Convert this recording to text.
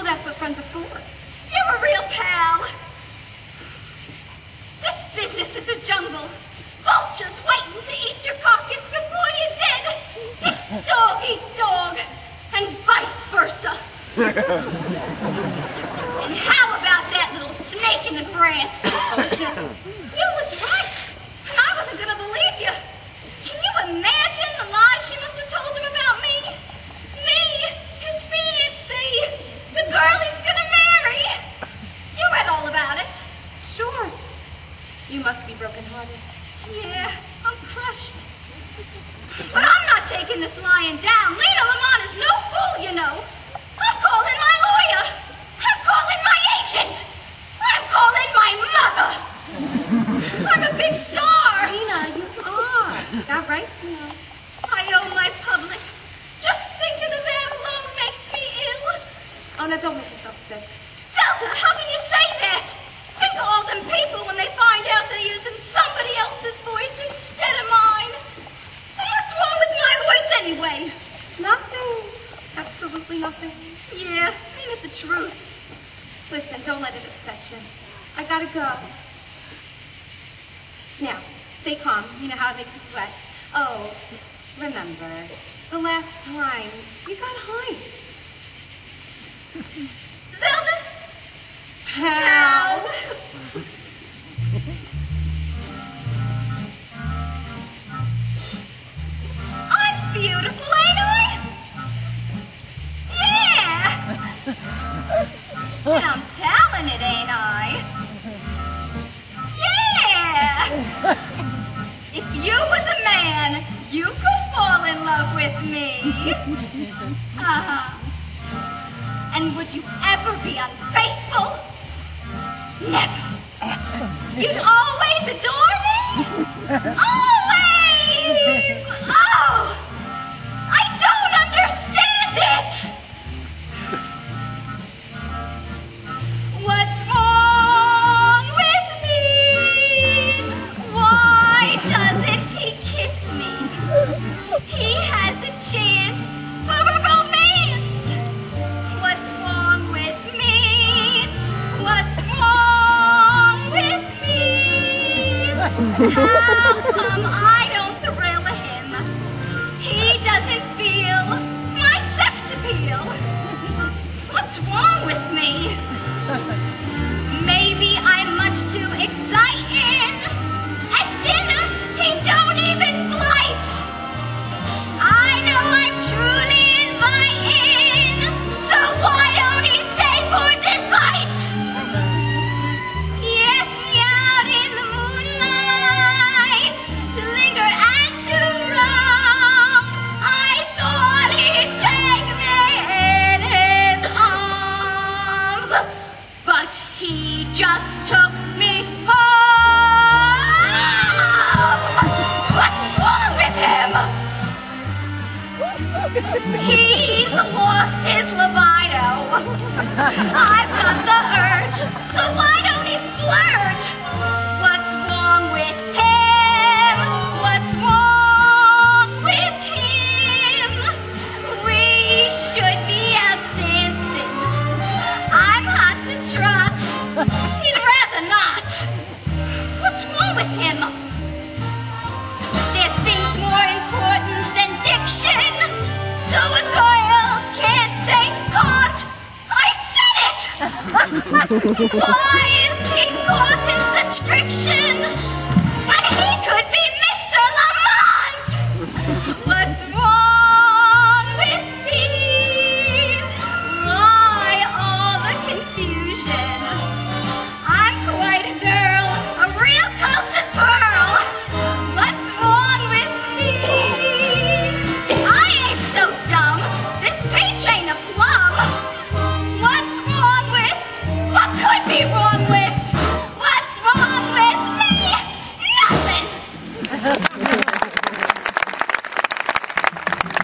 that's what friends are for. You're a real pal. This business is a jungle. Vultures waiting to eat your carcass before you did. It's dog eat dog, and vice versa. And how about that little snake in the grass? I told you. You was right, and I wasn't gonna believe you. Can you imagine the lies she must have told him about me? Me, his fiancée, the girl he's gonna marry. You read all about it. Sure. You must be brokenhearted. Yeah, I'm crushed. But I'm not taking this lying down. Lina Lamont is no fool, you know. I'm calling my lawyer. I'm calling my agent. I'm calling my mother. I'm a big star. Lina, you are. Got rights, you know. I owe my public. Just thinking of that alone makes me ill. Oh, no, don't make yourself sick. Zelda, how can you say that? Think of all them people when they find out they're using somebody else's voice instead of mine. And what's wrong with my voice anyway? Nothing. Absolutely nothing. Yeah, ain't it the truth? Listen, don't let it upset you. I gotta go. Now, stay calm. You know how it makes you sweat. Oh, remember, the last time you got hypes. Zelda? Pals. I'm beautiful, ain't I? Yeah! And I'm talented, ain't I? Yeah! If you was a man, you could fall in love with me. Uh-huh. And would you ever be unfaithful? Never. You'd always adore me? Always! Oh! I don't understand it! What's wrong with me? Why doesn't he kiss me? He has a chance for a romance. What's wrong with me? What's wrong with me? How come I don't thrill him? He doesn't feel my sex appeal. What's wrong with me? Maybe I'm much too exciting. At dinner, he don't even flight. I know I'm truly inviting, so why don't he stay for delight? He asked me out in the moonlight to linger and to roam. I thought he'd take me in his arms, but he just took me home. What's wrong with him? He's lost his libido. I've got the urge, so why don't he splurge? What's wrong with him? What's wrong with him? We should be out dancing. I'm hot to trot. He'd rather not. What's wrong with him? There's things more important than diction. So a girl can't say caught. I said it! Why is he causing such friction?